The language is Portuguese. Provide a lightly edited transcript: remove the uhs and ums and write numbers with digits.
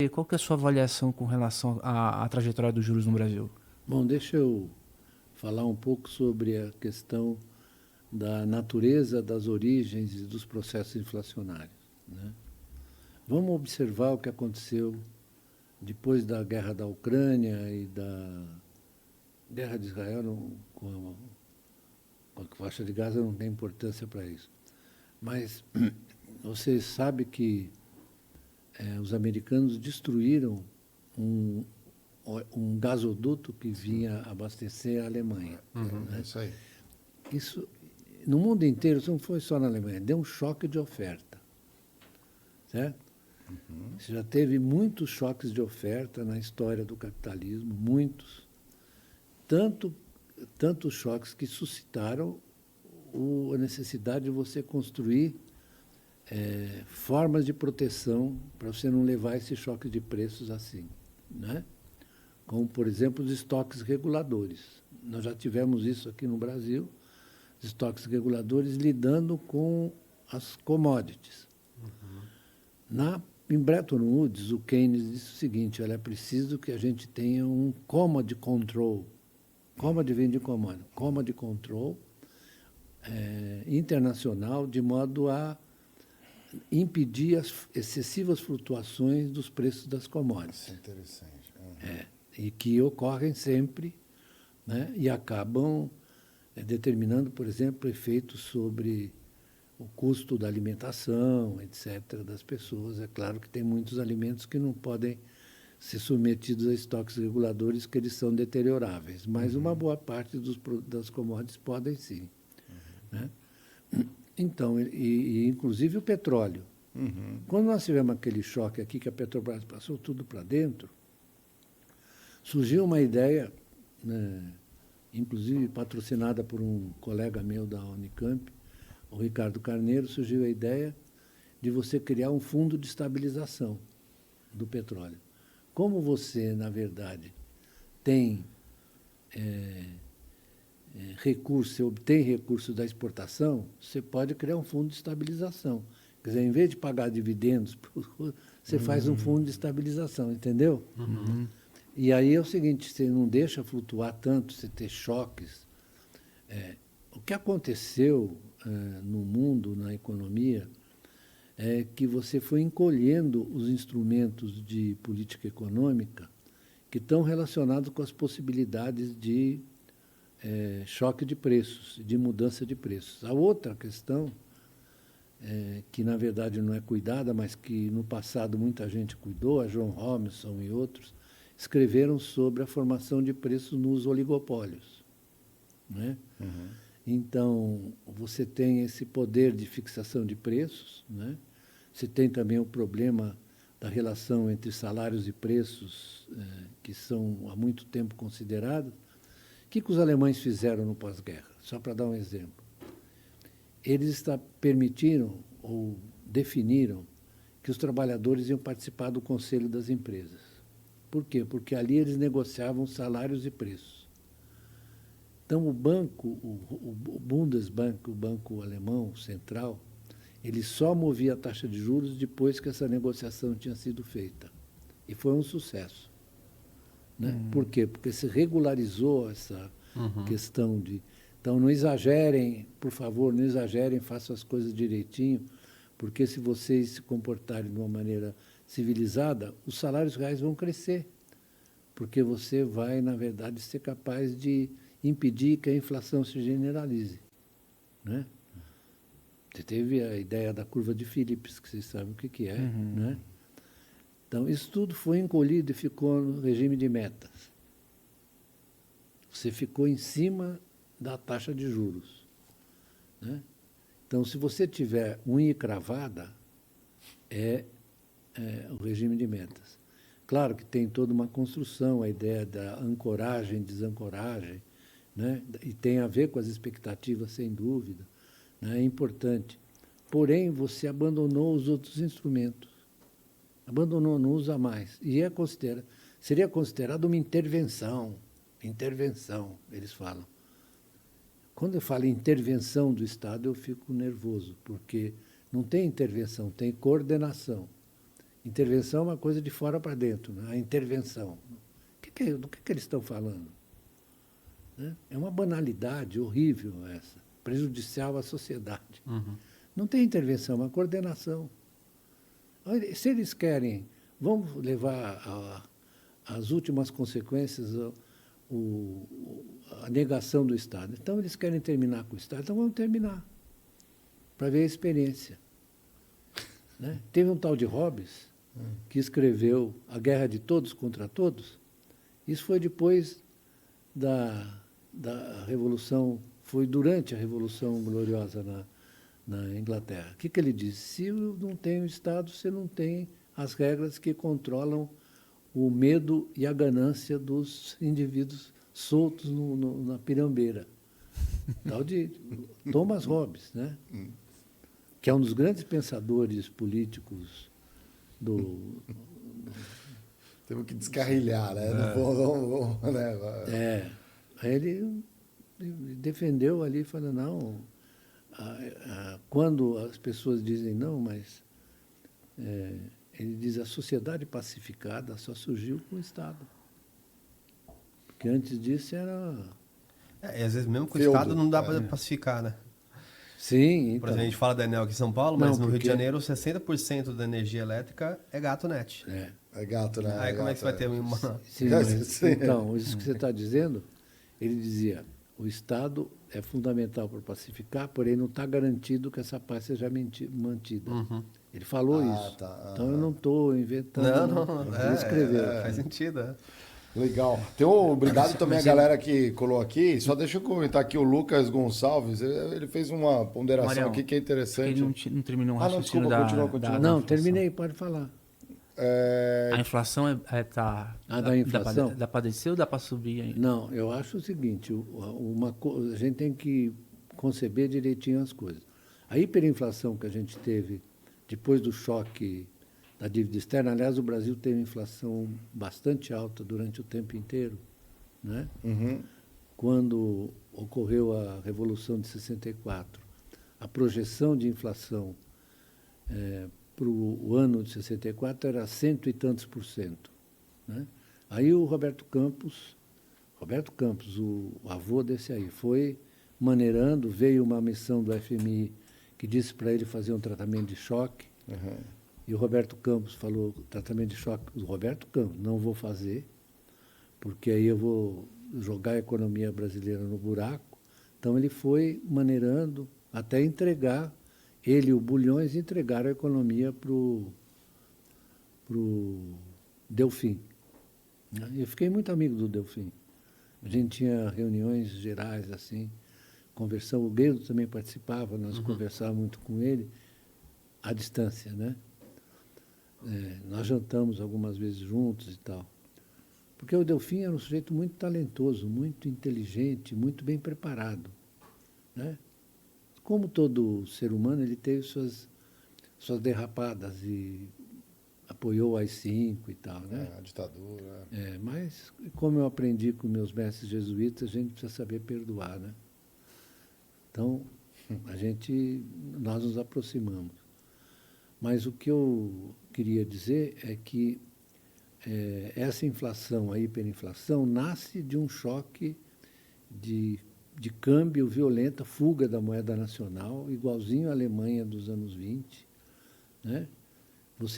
E qual que é a sua avaliação com relação à trajetória dos juros no Brasil? Bom, deixa eu falar um pouco sobre a questão da natureza, das origens e dos processos inflacionários, né? Vamos observar o que aconteceu depois da guerra da Ucrânia e da guerra de Israel com a faixa de Gaza não tem importância para isso. Mas você sabe que os americanos destruíram um, um gasoduto que vinha abastecer a Alemanha. Né? Isso aí. Isso, no mundo inteiro, isso não foi só na Alemanha, deu um choque de oferta. Certo? Você já teve muitos choques de oferta na história do capitalismo, muitos. Tantos choques que suscitaram a necessidade de você construir formas de proteção para você não levar esse choque de preços assim, né? Como, por exemplo, os estoques reguladores. Nós já tivemos isso aqui no Brasil, os estoques reguladores lidando com as commodities. Em Bretton Woods, o Keynes disse o seguinte: olha, é preciso que a gente tenha um commodity control. Commodity vem de commodity. Commodity control internacional, de modo a impedir as excessivas flutuações dos preços das commodities. Isso é interessante. E que ocorrem sempre, né, e acabam determinando, por exemplo, efeitos sobre o custo da alimentação, etc., das pessoas. É claro que tem muitos alimentos que não podem ser submetidos a estoques reguladores, que eles são deterioráveis, mas uma boa parte das commodities podem sim. Né? Então, inclusive o petróleo. Quando nós tivemos aquele choque aqui, que a Petrobras passou tudo para dentro, surgiu uma ideia, né, inclusive patrocinada por um colega meu da Unicamp, o Ricardo Carneiro, surgiu a ideia de você criar um fundo de estabilização do petróleo. Como você, na verdade, tem recurso, você obtém recursos da exportação, você pode criar um fundo de estabilização. Quer dizer, em vez de pagar dividendos, você faz um fundo de estabilização, entendeu? E aí é o seguinte, você não deixa flutuar tanto, você ter choques. O que aconteceu no mundo, na economia, é que você foi encolhendo os instrumentos de política econômica que estão relacionados com as possibilidades de choque de preços, de mudança de preços. A outra questão, que na verdade não é cuidada, mas que no passado muita gente cuidou, a John Robinson e outros, escreveram sobre a formação de preços nos oligopólios. Né? Então, você tem esse poder de fixação de preços, né? Você tem também o problema da relação entre salários e preços, que são há muito tempo considerados. O que os alemães fizeram no pós-guerra? Só para dar um exemplo. Eles permitiram ou definiram que os trabalhadores iam participar do conselho das empresas. Por quê? Porque ali eles negociavam salários e preços. Então, o banco, o Bundesbank, o banco alemão central, ele só movia a taxa de juros depois que essa negociação tinha sido feita. E foi um sucesso. Né? Por quê? Porque se regularizou essa questão de... Então, não exagerem, por favor, não exagerem, façam as coisas direitinho, porque se vocês se comportarem de uma maneira civilizada, os salários reais vão crescer, porque você vai, na verdade, ser capaz de impedir que a inflação se generalize. Né? Você teve a ideia da curva de Phillips, que vocês sabem o que é. Né? Então, isso tudo foi encolhido e ficou no regime de metas. Você ficou em cima da taxa de juros. Né? Então, se você tiver unha cravada, é o regime de metas. Claro que tem toda uma construção, a ideia da ancoragem, desancoragem, né? E tem a ver com as expectativas, sem dúvida, né? É importante. Porém, você abandonou os outros instrumentos. Abandonou, não usa mais. E seria considerado uma intervenção. Intervenção, eles falam. Quando eu falo intervenção do Estado, eu fico nervoso, porque não tem intervenção, tem coordenação. Intervenção é uma coisa de fora para dentro, né? A intervenção. Do que eles estão falando? Né? É uma banalidade horrível essa, prejudicial à sociedade. Não tem intervenção, é uma coordenação. Se eles querem, vamos levar às últimas consequências a negação do Estado. Então, eles querem terminar com o Estado, então vamos terminar, para ver a experiência. Né? Teve um tal de Hobbes, que escreveu A Guerra de Todos contra Todos. Isso foi depois da Revolução, foi durante a Revolução Gloriosa na Inglaterra. O que ele disse? Se não tem o Estado, você não tem as regras que controlam o medo e a ganância dos indivíduos soltos na pirambeira. Tal de Thomas Hobbes, né? Que é um dos grandes pensadores políticos Temos que descarrilhar, né? Aí ele defendeu ali, falando, não, quando as pessoas dizem não, mas ele diz a sociedade pacificada só surgiu com o Estado. Porque antes disso era... E às vezes mesmo com o Estado não dá para pacificar, né? Sim, então. Por exemplo, a gente fala da Enel aqui em São Paulo, mas no Rio de Janeiro 60% da energia elétrica é gato net. É gato, né? Aí como é que você vai ter uma... Sim, mas, então, isso que você está dizendo, ele dizia, o Estado é fundamental para pacificar, porém não está garantido que essa paz seja mantida. Ele falou isso. Então eu não estou inventando. Não, ele escreveu. Faz sentido, Legal. Obrigado também a galera que colou aqui. Só deixa eu comentar aqui o Lucas Gonçalves. Ele fez uma ponderação Marião, aqui que é interessante. Ele não terminou um raciocínio continua. Não, terminei, pode falar. A inflação tá... da inflação? Dá para descer ou dá para subir ainda? Não, eu acho o seguinte, a gente tem que conceber direitinho as coisas. A hiperinflação que a gente teve depois do choque da dívida externa, aliás, o Brasil teve inflação bastante alta durante o tempo inteiro, né? Quando ocorreu a Revolução de 64, a projeção de inflação para o ano de 64 era 100 e tantos %. Né? Aí o Roberto Campos, o avô desse aí, foi maneirando, veio uma missão do FMI que disse para ele fazer um tratamento de choque, e o Roberto Campos falou, tratamento de choque, o Roberto Campos, não vou fazer, porque aí eu vou jogar a economia brasileira no buraco. Então ele foi maneirando até entregar, ele e o Bulhões entregaram a economia para o Delfim. Eu fiquei muito amigo do Delfim. A gente tinha reuniões gerais, assim, conversão. O Guedo também participava, nós conversávamos muito com ele, à distância, né? Nós jantamos algumas vezes juntos e tal. Porque o Delfim era um sujeito muito talentoso, muito inteligente, muito bem preparado, né? Como todo ser humano, ele teve suas derrapadas e apoiou o AI-5 e tal, né? A ditadura. Mas, como eu aprendi com meus mestres jesuítas, a gente precisa saber perdoar, né? Então, nós nos aproximamos. Mas o que eu queria dizer é que essa inflação, a hiperinflação, nasce de um choque de câmbio violenta, fuga da moeda nacional, igualzinho à Alemanha dos anos 20, né? Você